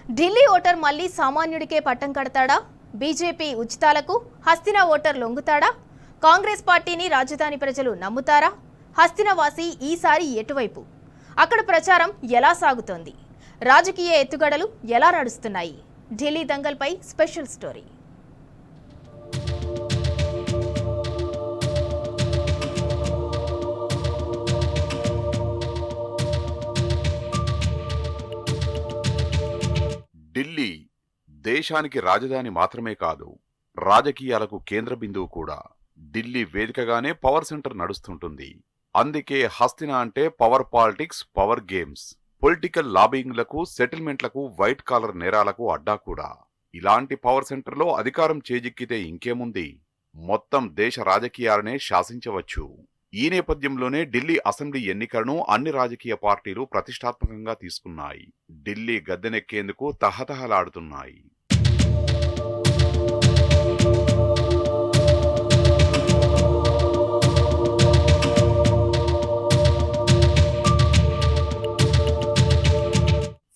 Delhi voter మళ్లీ సామాన్యుడికే పట్టం కడతాడా? బీజేపీ ఉచితాలకు హస్తిన ఓటర్ లొంగుతాడా? కాంగ్రెస్ పార్టీని రాజధాని ప్రజలు నమ్ముతారా? హస్తినవాసి ఈసారి ఎటువైపు? అక్కడ ప్రచారం ఎలా సాగుతోంది? రాజకీయ ఎత్తుగడలు ఎలా నడుస్తున్నాయి? ఢిల్లీ దంగల్పై స్పెషల్ స్టోరీ. ఢిల్లీ దేశానికి రాజధాని మాత్రమే కాదు, రాజకీయాలకు కేంద్ర బిందువు కూడా. ఢిల్లీ వేదికగానే పవర్ సెంటర్ నడుస్తుంటుంది. అందుకే హస్తిన అంటే power politics, power games, political లాబింగ్లకు, సెటిల్మెంట్లకు, వైట్ కాలర్ నేరాలకు అడ్డా కూడా. ఇలాంటి పవర్ సెంటర్లో అధికారం చేజిక్కితే ఇంకేముంది, మొత్తం దేశ రాజకీయాలనే శాసించవచ్చు. ఈ నేపథ్యంలోనే ఢిల్లీ అసెంబ్లీ ఎన్నికలను అన్ని రాజకీయ పార్టీలు ప్రతిష్టాత్మకంగా తీసుకున్నాయి. ఢిల్లీ గద్దెనెక్కేందుకు తహతహలాడుతున్నాయి.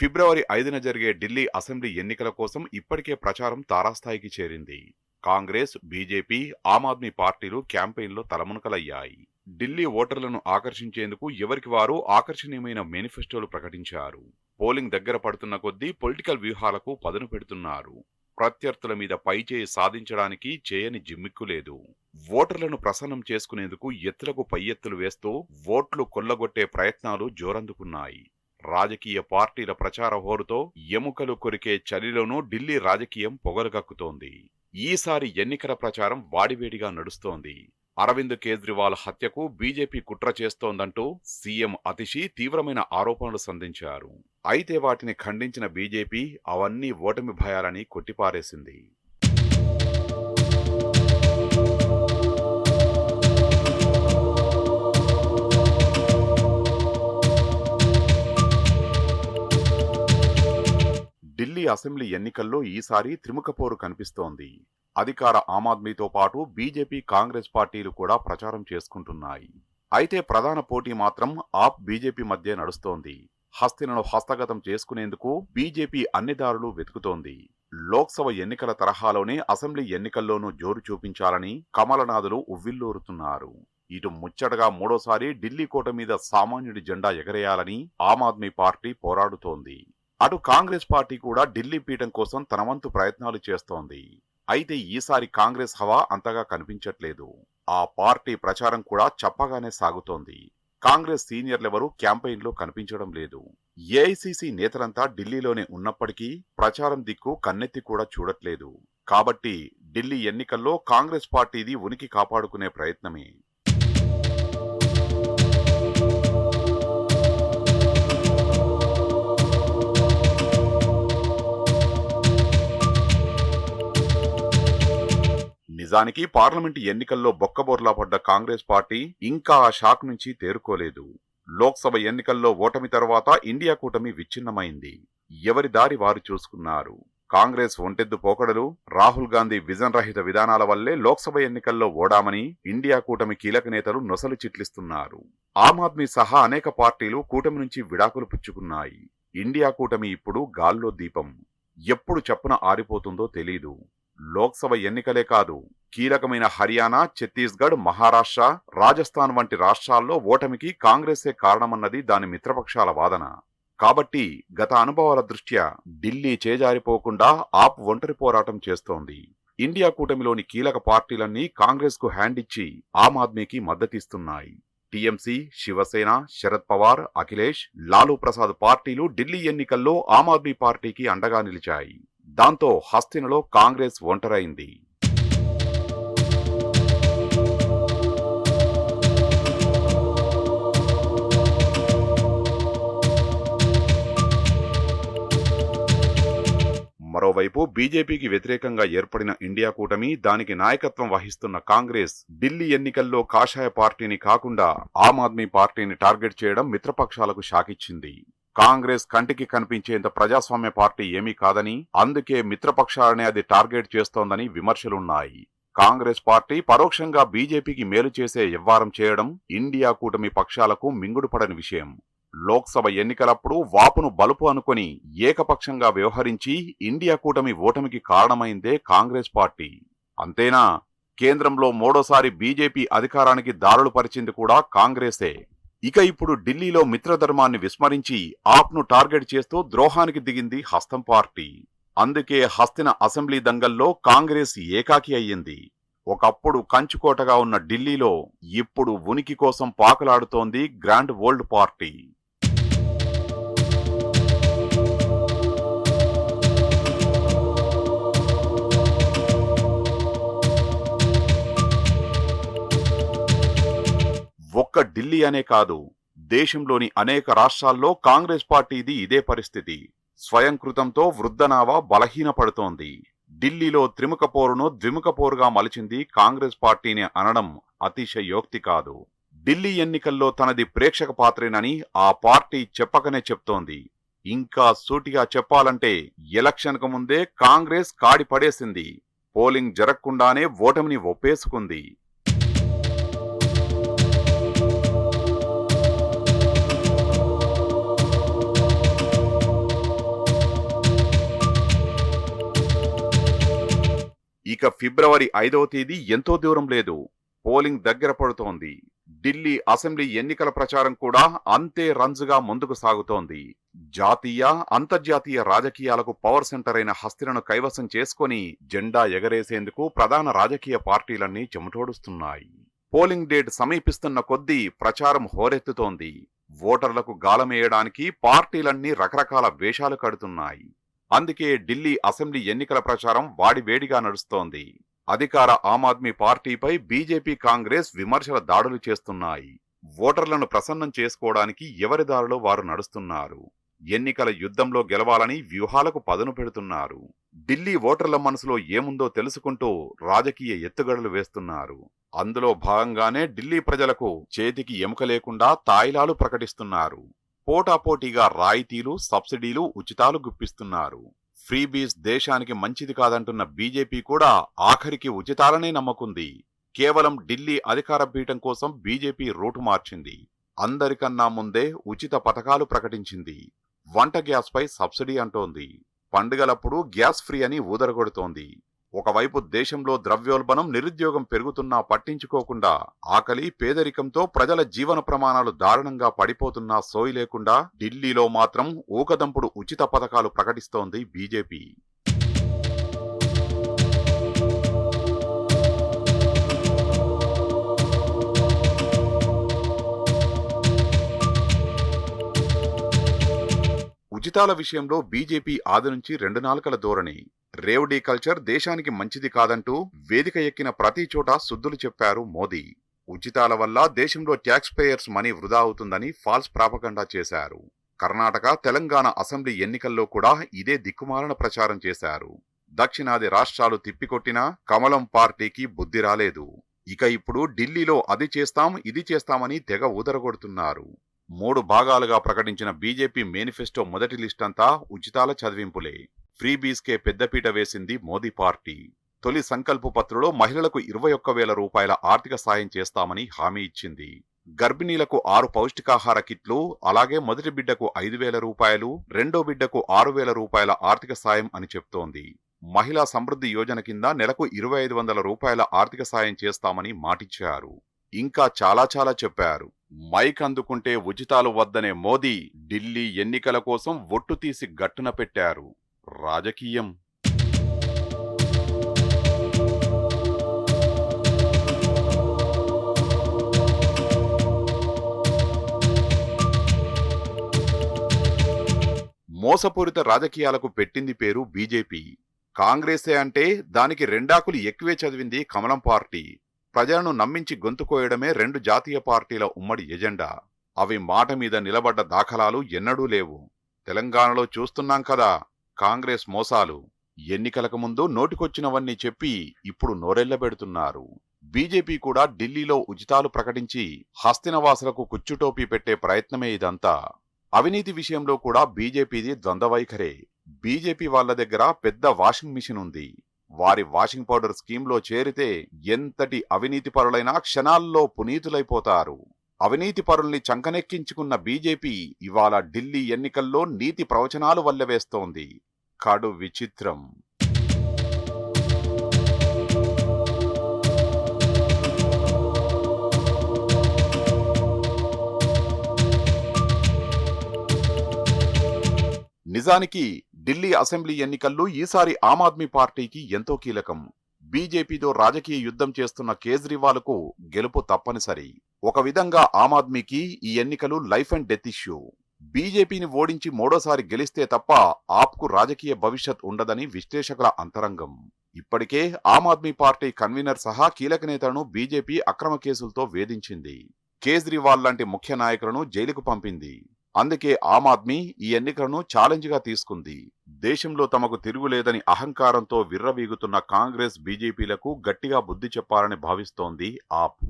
ఫిబ్రవరి 5న జరిగే ఢిల్లీ అసెంబ్లీ ఎన్నికల కోసం ఇప్పటికే ప్రచారం తారాస్థాయికి చేరింది. కాంగ్రెస్, బీజేపీ, ఆమ్ ఆద్మీ పార్టీలు క్యాంపెయిన్లో తలమునకలయ్యాయి. ఢిల్లీ ఓటర్లను ఆకర్షించేందుకు ఎవరికి వారు ఆకర్షణీయమైన మేనిఫెస్టోలు ప్రకటించారు. పోలింగ్ దగ్గర పడుతున్న కొద్దీ పొలిటికల్ వ్యూహాలకు పదును పెడుతున్నారు. ప్రత్యర్థుల మీద పైచేయి సాధించడానికి చేయని జిమ్మిక్కు లేదు. ఓటర్లను ప్రసన్నం చేసుకునేందుకు ఎత్తులకు పై ఎత్తులు వేస్తూ ఓట్లు కొల్లగొట్టే ప్రయత్నాలు జోరందుకున్నాయి. రాజకీయ పార్టీల ప్రచార హోరుతో ఎముకలు కొరికే చలిలోనూ ఢిల్లీ రాజకీయం పొగరుగక్కుతోంది. ఈసారి ఎన్నికల ప్రచారం వాడివేడిగా నడుస్తోంది. అరవింద్ కేజ్రీవాల్ హత్యకు బీజేపీ కుట్ర చేస్తోందంటూ సీఎం అతిషి తీవ్రమైన ఆరోపణలు సంధించారు. అయితే వాటిని ఖండించిన బీజేపీ అవన్నీ ఓటమి భయాలని కొట్టిపారేసింది. ఢిల్లీ అసెంబ్లీ ఎన్నికల్లో ఈసారి త్రిముఖపోరు కనిపిస్తోంది. అధికార ఆమ్ ఆద్మీతో పాటు బీజేపీ, కాంగ్రెస్ పార్టీలు కూడా ప్రచారం చేసుకుంటున్నాయి. అయితే ప్రధాన పోటీ మాత్రం ఆప్, బీజేపీ మధ్య నడుస్తోంది. హస్తినను హస్తగతం చేసుకునేందుకు బీజేపీ అన్ని దారులు వెతుకుతోంది. లోక్సభ ఎన్నికల తరహాలోనే అసెంబ్లీ ఎన్నికల్లోనూ జోరు చూపించాలని కమలనాథులు ఉవ్విళ్లూరుతున్నారు. ఇటు ముచ్చటగా మూడోసారి ఢిల్లీ కోట మీద సామాన్యుడి జెండా ఎగరేయాలని ఆమ్ ఆద్మీ పార్టీ పోరాడుతోంది. అటు కాంగ్రెస్ పార్టీ కూడా ఢిల్లీ పీఠం కోసం తన వంతు ప్రయత్నాలు చేస్తోంది. అయితే ఈసారి కాంగ్రెస్ హవా అంతగా కనిపించట్లేదు. ఆ పార్టీ ప్రచారం కూడా చప్పగానే సాగుతోంది. కాంగ్రెస్ సీనియర్లెవరూ క్యాంపెయిన్లో కనిపించడం లేదు. ఏఐసీసీ నేతలంతా ఢిల్లీలోనే ఉన్నప్పటికీ ప్రచారం దిక్కు కన్నెత్తి కూడా చూడట్లేదు. కాబట్టి ఢిల్లీ ఎన్నికల్లో కాంగ్రెస్ పార్టీది ఉనికి కాపాడుకునే ప్రయత్నమే. నిజానికి పార్లమెంటు ఎన్నికల్లో బొక్కబోర్లా పడ్డ కాంగ్రెస్ పార్టీ ఇంకా ఆ షాక్ నుంచి తేరుకోలేదు. లోక్సభ ఎన్నికల్లో ఓటమి తర్వాత ఇండియా కూటమి విచ్ఛిన్నమైంది. ఎవరి దారి వారు చూసుకున్నారు. కాంగ్రెస్ ఒంటెద్దు పోకడలు, రాహుల్ గాంధీ విజన్ రహిత విధానాల వల్లే లోక్సభ ఎన్నికల్లో ఓడామని ఇండియా కూటమి కీలక నేతలు నొసలు చిట్లిస్తున్నారు. ఆమ్ ఆద్మీ సహా అనేక పార్టీలు కూటమి నుంచి విడాకులు పుచ్చుకున్నాయి. ఇండియా కూటమి ఇప్పుడు గాల్లో దీపం. ఎప్పుడు చప్పున ఆరిపోతుందో తెలీదు. లోక్సభ ఎన్నికలే కాదు, కీలకమైన హర్యానా, ఛత్తీస్గఢ్, మహారాష్ట్ర, రాజస్థాన్ వంటి రాష్ట్రాల్లో ఓటమికి కాంగ్రెసే కారణమన్నది దాని మిత్రపక్షాల వాదన. కాబట్టి గత అనుభవాల దృష్ట్యా ఢిల్లీ చేజారిపోకుండా ఆప్ ఒంటరి పోరాటం చేస్తోంది. ఇండియా కూటమిలోని కీలక పార్టీలన్నీ కాంగ్రెస్ కు హ్యాండ్ ఇచ్చి ఆమ్ ఆద్మీకి మద్దతిస్తున్నాయి. టీఎంసీ, శివసేన, శరద్ పవార్, అఖిలేష్, లాలూ ప్రసాద్ పార్టీలు ఢిల్లీ ఎన్నికల్లో ఆమ్ ఆద్మీ పార్టీకి అండగా నిలిచాయి. దాంతో హస్తినలో కాంగ్రెస్ ఒంటరైంది. మరోవైపు బీజేపీకి వ్యతిరేకంగా ఏర్పడిన ఇండియా కూటమి, దానికి నాయకత్వం వహిస్తున్న కాంగ్రెస్ ఢిల్లీ ఎన్నికల్లో కాషాయ పార్టీని కాకుండా ఆమ్ ఆద్మీ పార్టీని టార్గెట్ చేయడం మిత్రపక్షాలకు షాకిచ్చింది. కాంగ్రెస్ కంటికి కనిపించేంత ప్రజాస్వామ్య పార్టీ ఏమీ కాదని, అందుకే మిత్రపక్షాలనే అది టార్గెట్ చేస్తోందని విమర్శలున్నాయి. కాంగ్రెస్ పార్టీ పరోక్షంగా బీజేపీకి మేలు చేసే వ్యవహారం చేయడం ఇండియా కూటమి పక్షాలకు మింగుడుపడని విషయం. లోక్సభ ఎన్నికలప్పుడు వాపును బలుపు అనుకొని ఏకపక్షంగా వ్యవహరించి ఇండియా కూటమి ఓటమికి కారణమైందే కాంగ్రెస్ పార్టీ. అంతేనా, కేంద్రంలో మూడోసారి బీజేపీ అధికారానికి దారులు పరిచింది కూడా కాంగ్రెసే. ఇక ఇప్పుడు ఢిల్లీలో మిత్రధర్మాన్ని విస్మరించి ఆప్ను టార్గెట్ చేస్తూ ద్రోహానికి దిగింది హస్తం పార్టీ. అందుకే హస్తిన అసెంబ్లీ దంగల్లో కాంగ్రెస్ ఏకాకి అయ్యింది. ఒకప్పుడు కంచుకోటగా ఉన్న ఢిల్లీలో ఇప్పుడు ఉనికి కోసం పాకులాడుతోంది గ్రాండ్ వరల్డ్ పార్టీ. ఒక్క ఢిల్లీ అనే కాదు, దేశంలోని అనేక రాష్ట్రాల్లో కాంగ్రెస్ పార్టీది ఇదే పరిస్థితి. స్వయంకృతంతో వృద్ధనావా బలహీనపడుతోంది. ఢిల్లీలో త్రిముఖ పోరును ద్విముఖ పోరుగా మలిచింది కాంగ్రెస్ పార్టీని అనడం అతిశయోక్తి కాదు. ఢిల్లీ ఎన్నికల్లో తనది ప్రేక్షక పాత్రేనని ఆ పార్టీ చెప్పకనే చెప్తోంది. ఇంకా సూటిగా చెప్పాలంటే ఎలక్షన్కు ముందే కాంగ్రెస్ కాడి పడేసింది. పోలింగ్ జరగకుండానే ఓటమిని ఒప్పేసుకుంది. ఇక ఫిబ్రవరి 5వ తేదీ ఎంతో దూరం లేదు. పోలింగ్ దగ్గర పడుతోంది. ఢిల్లీ అసెంబ్లీ ఎన్నికల ప్రచారం కూడా అంతే రంజుగా ముందుకు సాగుతోంది. జాతీయ, అంతర్జాతీయ రాజకీయాలకు పవర్ సెంటర్ అయిన హస్తినను కైవసం చేసుకుని జెండా ఎగరేసేందుకు ప్రధాన రాజకీయ పార్టీలన్నీ చెమటోడుస్తున్నాయి. పోలింగ్ డేట్ సమీపిస్తున్న కొద్దీ ప్రచారం హోరెత్తుతోంది. ఓటర్లకు గాలమేయడానికి పార్టీలన్నీ రకరకాల వేషాలు కడుతున్నాయి. అందుకే ఢిల్లీ అసెంబ్లీ ఎన్నికల ప్రచారం వాడివేడిగా నడుస్తోంది. అధికార ఆమ్ ఆద్మీ పార్టీపై బీజేపీ, కాంగ్రెస్ విమర్శల దాడులు చేస్తున్నాయి. ఓటర్లను ప్రసన్నం చేసుకోవడానికి ఎవరి దారిలో వారు నడుస్తున్నారు. ఎన్నికల యుద్ధంలో గెలవాలని వ్యూహాలకు పదును పెడుతున్నారు. ఢిల్లీ ఓటర్ల మనసులో ఏముందో తెలుసుకుంటూ రాజకీయ ఎత్తుగడలు వేస్తున్నారు. అందులో భాగంగానే ఢిల్లీ ప్రజలకు చేతికి ఎముక లేకుండా తాయిలాలు ప్రకటిస్తున్నారు. పోటాపోటీగా రాయితీలు, సబ్సిడీలు, ఉచితాలు గుప్పిస్తున్నారు. ఫ్రీబీస్ దేశానికి మంచిది కాదంటున్న బీజేపీ కూడా ఆఖరికి ఉచితాలనే నమ్మకుంది. కేవలం ఢిల్లీ అధికార పీఠం కోసం బీజేపీ రూటు మార్చింది. అందరికన్నా ముందే ఉచిత పథకాలు ప్రకటించింది. వంట గ్యాస్ పై సబ్సిడీ అంటోంది. పండుగలప్పుడు గ్యాస్ ఫ్రీ అని ఊదరగొడుతోంది. ఒకవైపు దేశంలో ద్రవ్యోల్బణం, నిరుద్యోగం పెరుగుతున్నా పట్టించుకోకుండా ఆకలి, పేదరికంతో ప్రజల జీవన ప్రమాణాలు దారుణంగా పడిపోతున్నా సోయి లేకుండా ఢిల్లీలో మాత్రం ఊకదంపుడు ఉచిత పథకాలు ప్రకటిస్తోంది బీజేపీ. ఉచితాల విషయంలో బీజేపీ ఆది నుంచి 2 నాలుకల ధోరణి. రేవడీ కల్చర్ దేశానికి మంచిది కాదంటూ వేదిక ఎక్కిన ప్రతి చోట సుద్దులు చెప్పారు మోదీ. ఉచితాల వల్ల దేశంలో ట్యాక్స్ పేయర్స్ మనీ వృధా అవుతుందని ఫాల్స్ ప్రాపగండా చేశారు. కర్ణాటక, తెలంగాణ అసెంబ్లీ ఎన్నికల్లో కూడా ఇదే దిక్కుమాలిన ప్రచారం చేశారు. దక్షిణాది రాష్ట్రాలు తిప్పికొట్టినా కమలం పార్టీకి బుద్ధి రాలేదు. ఇక ఇప్పుడు ఢిల్లీలో అది చేస్తాం, ఇది చేస్తామని తెగ ఊదరగొడుతున్నారు. 3 భాగాలుగా ప్రకటించిన బీజేపీ మేనిఫెస్టో మొదటి లిస్టంతా ఉచితాల చదివింపులే. ఫ్రీబీస్కే పెద్దపీట వేసింది మోదీ పార్టీ. తొలి సంకల్ప పత్రంలో మహిళలకు 21,000 రూపాయల ఆర్థిక సాయం చేస్తామని హామీ ఇచ్చింది. గర్భిణీలకు 6 పౌష్టికాహార కిట్లు, అలాగే మొదటి బిడ్డకు 5,000 రూపాయలు, రెండో బిడ్డకు 6,000 రూపాయల ఆర్థిక సాయం అని చెప్తోంది. మహిళా సమృద్ధి యోజన కింద నెలకు 2,500 రూపాయల ఆర్థిక సాయం చేస్తామని మాటిచ్చారు. ఇంకా చాలా చెప్పారు. మైక్ అందుకుంటే ఉచితాలు వద్దనే మోదీ ఢిల్లీ ఎన్నికల కోసం ఒట్టు తీసి గట్టున పెట్టారు. రాజకీయం. మోసపూరిత రాజకీయాలకు పెట్టింది పేరు బీజేపీ. కాంగ్రెసే అంటే దానికి రెండాకులు ఎక్కువే చదివింది కమలం పార్టీ. ప్రజలను నమ్మించి గొంతుకోయడమే 2 జాతీయ పార్టీల ఉమ్మడి ఎజెండా. అవి మాట మీద నిలబడ్డ దాఖలాలు ఎన్నడూ లేవు. తెలంగాణలో చూస్తున్నాం కదా కాంగ్రెస్ మోసాలు. ఎన్నికలకు ముందు నోటికొచ్చినవన్నీ చెప్పి ఇప్పుడు నోరెళ్లబెడుతున్నారు. బీజేపీ కూడా ఢిల్లీలో ఉచితాలు ప్రకటించి హస్తినవాసులకు కుచ్చుటోపీ పెట్టే ప్రయత్నమే ఇదంతా. అవినీతి విషయంలో కూడా బీజేపీది ద్వంద్వవైఖరే. బీజేపీ వాళ్ల దగ్గర పెద్ద వాషింగ్ మిషన్ ఉంది. వారి వాషింగ్ పౌడర్ స్కీమ్లో చేరితే ఎంతటి అవినీతి పరులైనా క్షణాల్లో పునీతులైపోతారు. అవినీతి పరుల్ని చంకనెక్కించుకున్న బీజేపీ ఇవాళ ఢిల్లీ ఎన్నికల్లో నీతి ప్రవచనాలు వల్లవేస్తోంది. కడు విచిత్రం. నిజానికి ఢిల్లీ అసెంబ్లీ ఎన్నికల్లో ఈసారి ఆమ్ ఆద్మీ పార్టీకి ఎంతో కీలకం. బీజేపీతో రాజకీయ యుద్ధం చేస్తున్న కేజ్రీవాల్కు గెలుపు తప్పనిసరి. ఒక విధంగా ఆమ్ ఆద్మీకి ఈ ఎన్నికలు లైఫ్ అండ్ డెత్ ఇష్యూ. బీజేపీని ఓడించి మూడోసారి గెలిస్తే తప్ప ఆప్కు రాజకీయ భవిష్యత్ ఉండదని విశ్లేషకుల అంతరంగం. ఇప్పటికే ఆమ్ ఆద్మీ పార్టీ కన్వీనర్ సహా కీలక నేతలను బీజేపీ అక్రమ కేసులతో వేధించింది. కేజ్రీవాల్ లాంటి ముఖ్య నాయకులను జైలుకు పంపింది. అందుకే ఆమ్ ఆద్మీ ఈ ఎన్నికలను ఛాలెంజ్ గా తీసుకుంది. దేశంలో తమకు తిరుగులేదని అహంకారంతో విర్రవీగుతున్న కాంగ్రెస్ బీజేపీలకు గట్టిగా బుద్ధి చెప్పాలని భావిస్తోంది ఆప్.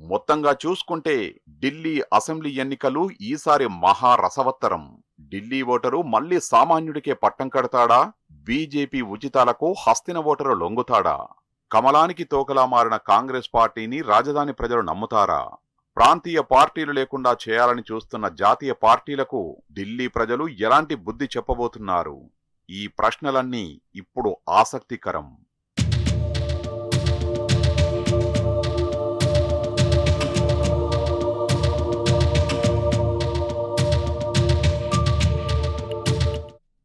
మొత్తంగా చూసుకుంటే ఢిల్లీ అసెంబ్లీ ఎన్నికలు ఈసారి మహారసవత్తరం. ఢిల్లీ ఓటరు మళ్లీ సామాన్యుడికే పట్టం కడతాడా? బీజేపీ ఉచితాలకు హస్తిన ఓటరు లొంగుతాడా? కమలానికి తోకలా మారిన కాంగ్రెస్ పార్టీని రాజధాని ప్రజలు నమ్ముతారా? ప్రాంతీయ పార్టీలు లేకుండా చేయాలని చూస్తున్న జాతీయ పార్టీలకు ఢిల్లీ ప్రజలు ఎలాంటి బుద్ధి చెప్పబోతున్నారు? ఈ ప్రశ్నలన్నీ ఇప్పుడు ఆసక్తికరం.